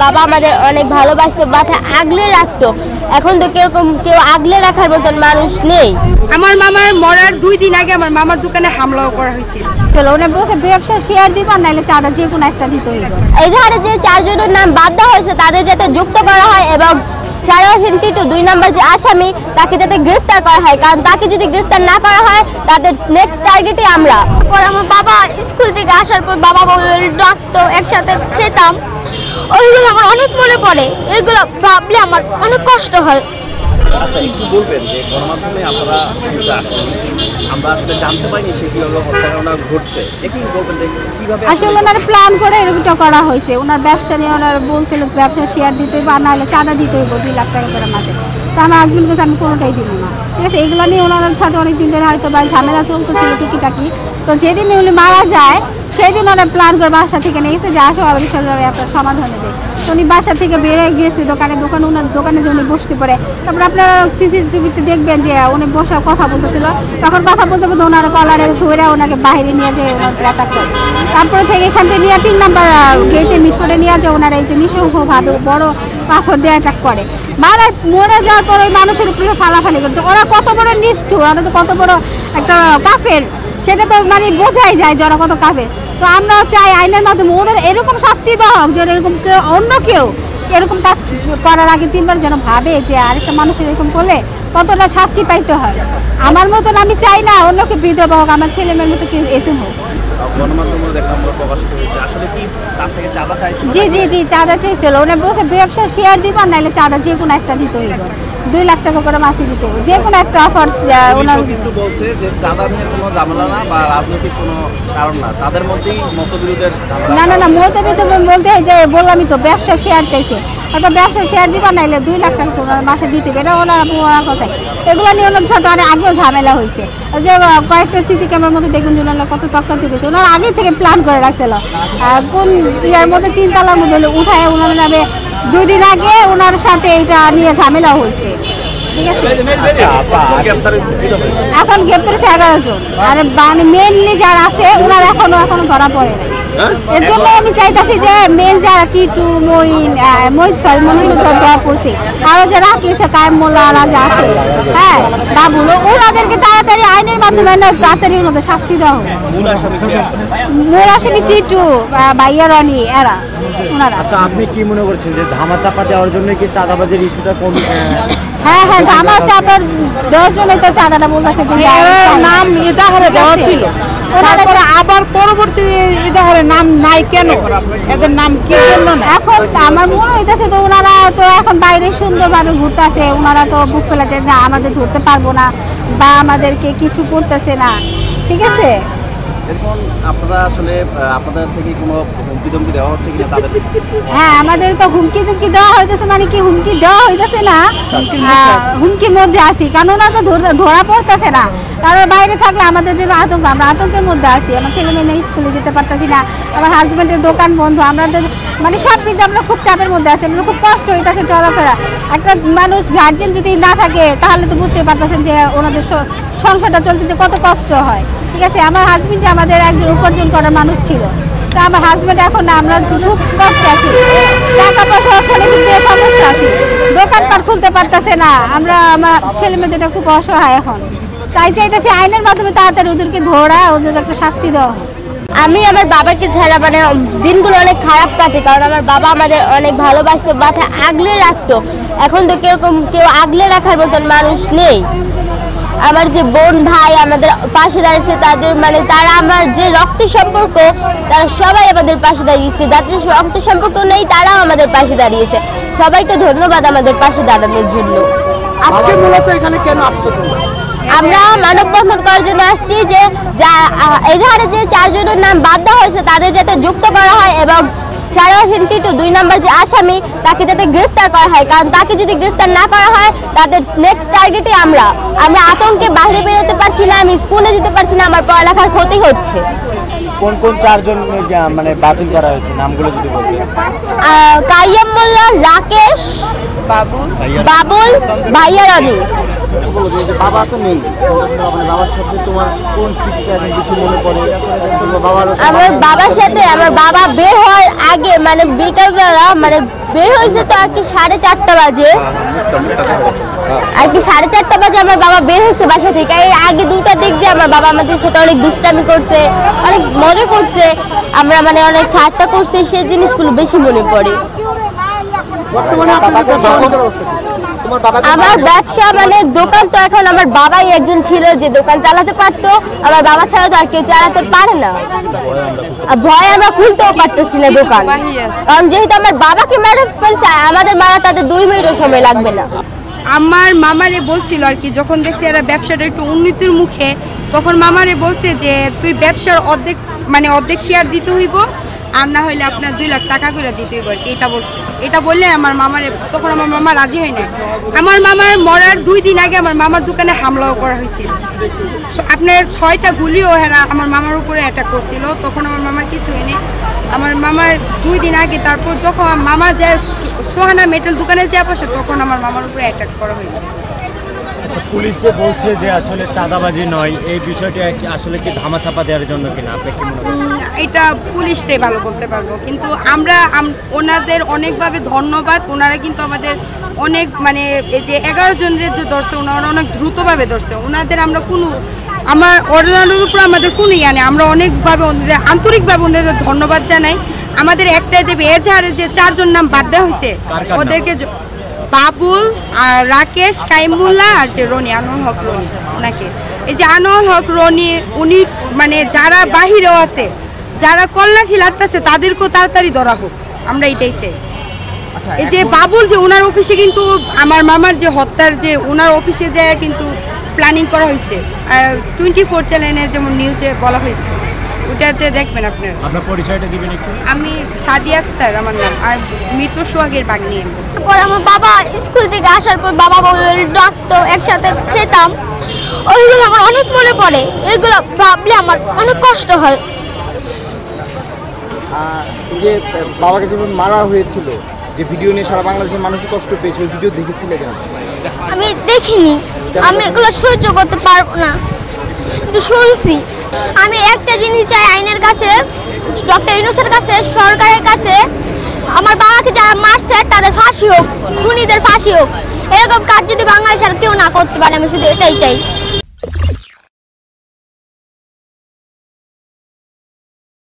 বাবা আমাদের অনেক ভালোবাসতো, মাথায় আগলে রাখতো। এখন তো কেউ আগলে রাখার মতন মানুষ নেই। আমার মামার মরার 2 দিন আগে আমার মামার দোকানে হামলাও করা হয়েছিল। চলো ওনে বসে ব্যবসা শেয়ার দিবা, নাইলে চাঁদা যে কোনো একটা দিতে হইব। এজাহারে যে 4 জনের নাম বাদ দেওয়া হয়েছে তাদের যাতে যুক্ত করা হয় এবং শাহরাওয়াসিন টিটু 2 নম্বর যে আসামি তাকে যাতে গ্রেফতার করা হয়, কারণ তাকে যদি গ্রেফতার না করা হয় তাদের নেক্সট টার্গেটই আমরা। পরে আমার বাবা স্কুল থেকে আসার পর বাবা ডাকতো, একসাথে খেতাম, ওইগুলো আমার অনেক মনে পড়ে। এগুলো ভাবলে আমার অনেক কষ্ট হয়। আচ্ছা, একটু বলবেন যে গণমাধ্যমে আপনারা আমরা আসলে জানতে পারিনি সে কিভাবে ঘটনা ঘটছে, একটু বলবেন যে কিভাবে আসলে ওনারা প্ল্যান করে এরকমটা করা হয়েছে। ওনার ব্যবসা নিয়ে ওনারা বলছিল ব্যবসা শেয়ার দিতে হইব, আর নাহলে চাঁদা দিতে হইব 2 লাখ টাকা করে মাসে। তো আমার হাজবেন্ড কাছে আমি কোনোটাই দিব না, ঠিক আছে। এইগুলো নিয়ে ওনার সাথে অনেক দিন ধরে হয়তো বা ঝামেলা চলতেছিল টুকিটাকি। তো যেদিন উনি মারা যায় সেই দিন ওরা প্ল্যান করে বাসা থেকে নিয়ে গেছে যে আসো আবার আপনার সমাধানে যায়। তো উনি বাসা থেকে বেরিয়ে গিয়েছে ওনার দোকানে যে উনি বসতে পারে। তারপর আপনারা সিসিটিভিতে দেখবেন যে উনি বসে কথা বলতেছিল, তখন কথা বলতে বলতে ওনার কলারে ধরে ওনাকে বাইরে নিয়ে যায়, ওনার অ্যাটাক করে। তারপরে থেকে এখান থেকে নিয়ে 3 নম্বর গেটে মিটফোর্ডে নিয়ে যায়, ওনারা এই যে নিঃসঙ্গভাবে বড় পাথর দিয়ে অ্যাটাক করে। মরে যাওয়ার পর ওই মানুষের উপরে ফালাফালি করছে। ওরা কত বড় নিষ্ঠুর, ওরা তো কত বড় একটা কাফের, সেটা তো মানে বোঝাই যায় যে ওরা কত কাফের। তো আমরা চাই আইনের মাধ্যমে ওদের এরকম শাস্তি দেওয়া হোক, যেন এরকম কেউ এরকম কাজ করার আগে 3 বার যেন ভাবে যে আরেকটা মানুষের এরকম করলে কতটা শাস্তি পাইতে হয়। আমার মতন আমি চাই না অন্যকে বিধবা হোক, আমার ছেলে মেয়ের মতো কেউ এতুম হোক। জি চাঁদা চাইছিল। ওনার বসে ব্যবসা শেয়ার দিবা, নাইলে চাঁদা যে কোনো একটা দিতে হইব, 2 লাখ টাকা করে মাসে দিতে হবে, যে কোনো একটা অফার ওনার বলছে যে চাঁদা নিয়ে কোনো ঝামেলা না বা রাজনৈতিক কোনো কারণ না, তাদের মধ্যেই মতবিরোধের না মতবিরোধ বলতে হয় যে বললামই তো ব্যবসা শেয়ার চাইছে, অত ব্যবসা শেয়ার দিবা, নাইলে 2 লাখ টাকা মাসে দিতে হবে, এটা ওনার কথাই। এগুলো নিয়ে ওনার সাথে অনেক আগেও ঝামেলা হয়েছে। যে কয়েকটা সিসি ক্যামেরার মধ্যে দেখবেন যে ওনারা কত তক্কাতি হয়েছে। ওনারা আগে থেকে প্ল্যান করে রাখছিল কোন ইয়ার মধ্যে 3 তলার মধ্যে উঠায় ওনারা যাবে। 2 দিন আগে ওনার সাথে এটা নিয়ে ঝামেলা হয়েছে, ঠিক আছে। এখন গ্রেপ্তার হয়েছে 11 জন, আর মানে মেনলি যারা আছে ওনারা এখনো ধরা পড়ে নাই। এর জন্য আমি চাইতেছি যে মেন যারা টিটু মহিন ধরা পড়ছে, আরো যারা কেশা কায়েম মোল্লা রাজা আছে, হ্যাঁ বাবুল, ওনাদেরকে তাড়াতাড়ি আইনের মাধ্যমে তাড়াতাড়ি ওনাদের শাস্তি দেওয়া হোক। মূল আসামি টিটু, ভাইয়া রনি, এরা ওনারা। আচ্ছা, আপনি কি মনে করছেন যে ধামা চাপা দেওয়ার জন্য কি চাঁদাবাজের ইস্যুটা কম? হ্যাঁ ধামা চাপার দেওয়ার জন্যই তো চাঁদাটা বলতেছে যে নাম এজাহারে দেওয়া ছিল, তারপরে আবার পরবর্তী এজাহারে নাম নাই কেন, এদের নাম কি জন্য না? এখন আমার মনে হইতেছে তো ওনারা তো এখন বাইরে সুন্দরভাবে ঘুরতেছে, ওনারা তো বুক ফেলেছে যে আমাদের ধরতে পারবো না বা আমাদেরকে কিছু করতেছে না, ঠিক আছে। এখন আপনারা আসলে আপনাদের থেকে কোনো হুমকি ধমকি দেওয়া হচ্ছে কিনা তাদের? হ্যাঁ, আমাদেরকে হুমকি দেওয়া হইতেছে, মানে কি হুমকি দেওয়া হইতেছে না, হুমকির মধ্যে আছি, কারণ ওরা তো ধরা পড়তেছে না। কারণ বাইরে থাকলে আমাদের জন্য আতঙ্ক, আমরা আতঙ্কের মধ্যে আছি। আমার ছেলে মেয়েদের স্কুলে যেতে পারতেছি না, আমার হাজব্যান্ডের দোকান বন্ধ, আমাদের মানে সব দিক দিয়ে আমরা খুব চাপের মধ্যে আছি, আমাদের খুব কষ্ট হইতেছে চলাফেরা। একটা মানুষ গার্জেন যদি না থাকে তাহলে তো বুঝতে পারতেছেন যে ওনাদের সংসারটা চলতেছে কত কষ্ট হয়, ঠিক আছে। আমার হাজব্যান্ড আমাদের একজন উপার্জন করার মানুষ ছিল, তা আমার হাজব্যান্ড এখন আমরা খুব কষ্ট আছি, টাকা পয়সা ওখানে কিন্তু সমস্যা আছে, দোকানপাট খুলতে পারতেছে না, আমার ছেলে মেয়েদের খুব অসহায় এখন। তাই চাইতেছি আইনের মাধ্যমে তাড়াতাড়ি ওদেরকে ধরা, ওদের একটা শাস্তি দেওয়া হোক। আমি আমার বাবাকে ছাড়া মানে দিনগুলো অনেক খারাপ কাটে, কারণ আমার বাবা আমাদের অনেক ভালোবাসতো, মাথায় আগলে রাখতো। এখন তো কেউ আগলে রাখার মতন মানুষ নেই। আমার যে বোন ভাই আমাদের পাশে দাঁড়িয়েছে, তাদের মানে তারা আমার যে রক্ত সম্পর্ক, তারা সবাই আমাদের পাশে দাঁড়িয়েছে। যাদের রক্ত সম্পর্ক নেই তারাও আমাদের পাশে দাঁড়িয়েছে। সবাইকে ধন্যবাদ আমাদের পাশে দাঁড়ানোর জন্য। আজকে মূলত এখানে কেন আসছো তোমরা? আমরা মানববন্ধন করার জন্য আসছি যে এজাহারে যে 4 জনের নাম বাদ দেওয়া হয়েছে তাদের যাতে যুক্ত করা হয় এবং শাহরাওয়াসিন টিটু 2 নম্বর যে আসামি তাকে যাতে গ্রেফতার করা হয়, কারণ তাকে যদি গ্রেফতার না করা হয় তাদের নেক্সট টার্গেটই আমরা। আতঙ্কে বাইরে বেরোতে পারছি না, আমি স্কুলে যেতে পারছি না, আমার পড়ালেখার ক্ষতি হচ্ছে। কোন 4 জন মানে বাতিল করা হয়েছে, নামগুলো যদি বলতে? কাইয়াম মোল্লা, রাকেশ, বাবুল, ভাইয়া রনি। বাবা তো নেই, বাবার সাথে তোমার কোন স্মৃতিটা এখন বেশি মনে পড়ে? আমার বাবার সাথে আমার বাবা বের হওয়ার আগে মানে বিকালবেলা মানে বের হয়েছে তো আর কি 4:30 বাজে, আর কি 4:30 বাজে আমার বাবা বের হয়েছে বাসা থেকে। এই আগে 2টার দিক দিয়ে আমার বাবা আমাদের সাথে অনেক দুষ্টামি করছে, অনেক মজা করছে, আমরা মানে অনেক ঠাট্টা করছে, সেই জিনিসগুলো বেশি মনে পড়ে। আমার ব্যবসা মানে দোকান তো এখন আমার বাবাই একজন ছিল যে দোকান চালাতে পারতো, আমার বাবা ছাড়া তো আর কেউ চালাতে পারে না। ভয় আমরা খুলতেও পারতেছি না দোকান, কারণ যেহেতু আমার বাবাকে মেরে ফেলছে, আমাদের মারা তাদের 2 মিনিটও সময় লাগবে না। আমার মামারে বলছিল আর কি, যখন দেখছি এরা ব্যবসাটা একটু উন্নতির মুখে, তখন মামারে বলছে যে তুই ব্যবসার অর্ধেক শেয়ার দিতে হইব, আর না হইলে আপনার 2 লাখ টাকা করে দিতে হইব আর কি, এটা বলছে। এটা বললে আমার মামারে, তখন আমার মামা রাজি হয় না। আমার মামার মরার 2 দিন আগে আমার মামার দোকানে হামলাও করা হয়েছিল। আপনার 6টা গুলিও হেরা আমার মামার উপরে অ্যাটাক করছিল, তখন আমার মামার কিছু হয়নি। আমার মামার 2 দিন আগে, তারপর যখন আমার মামা যায় সোহানা মেটাল দোকানে যায় বসে, তখন আমার মামার উপরে অ্যাটাক করা হয়েছে। পুলিশ যে বলছে যে আসলে চাঁদাবাজি নয়, এই বিষয়টি আসলে কি ধামাচাপা দেওয়ার জন্য কিনা, আপনি কি মনে করেন? এটা পুলিশরাই ভালো বলতে পারবো, কিন্তু আমরা ওনাদের অনেকভাবে ধন্যবাদ। ওনারা কিন্তু আমাদের অনেক এই যে 11 জনের যে ধরছে, ওনারা অনেক দ্রুতভাবে ধরছে। ওনাদের আমরা ওনাদের উপর আমাদের কোনো ইয়া নেই, আমরা অনেকভাবে ওনাদের আন্তরিকভাবে ওনাদের ধন্যবাদ জানাই। আমাদের একটাই দেবে, এজাহারে যে 4 জন নাম বাদ দেওয়া হয়েছে, ওদেরকে বাবুল আর রাকেশ, কাইমুল্লাহ আর যে রনি, আনোয়ার হক রনি, ওনাকে এই যে আনোয়ার হক রনি, উনি যারা বাহিরেও আছে, যারা কল্যাণী লাগতেছে, তাদেরকেও তাড়াতাড়ি ধরা হোক, আমরা এটাই চাই। এই যে বাবুল যে ওনার অফিসে কিন্তু আমার মামার যে হত্যার যে ওনার অফিসে যায় কিন্তু প্ল্যানিং করা হয়েছে, 24 চ্যানেলে যেমন নিউজে বলা হয়েছে, ওটাতে দেখবেন আপনারা। আপনার পরিচয়টা দিবেন একটু? আমি সাদিয়া আক্তার আমার নাম, আর মৃত সোহাগের বাগনি। পরে আমার বাবা স্কুল থেকে আসার পর বাবা ডাকতো, একসাথে খেতাম, ওইগুলো আমার অনেক মনে পড়ে। এগুলো ভাবলে আমার অনেক কষ্ট হয়। এই যে বাবাকে যখন মারা হয়েছিল, যে ভিডিও নিয়ে সারা বাংলাদেশের মানুষ কষ্ট পেয়েছে, ওই ভিডিও দেখেছিলে কেন? আমি দেখিনি, আমি এগুলো সহ্য করতে পারবো না, তো শুনছি। আমি একটা জিনিস চাই আইনের কাছে, ডক্টর ইউনূসের কাছে, সরকারের কাছে, আমার বাবাকে যারা মারছে তাদের ফাঁসি হোক, খুনিদের ফাঁসি হোক। এরকম কাজ যদি বাংলাদেশের কেউ না করতে পারে, আমি শুধু এটাই চাই।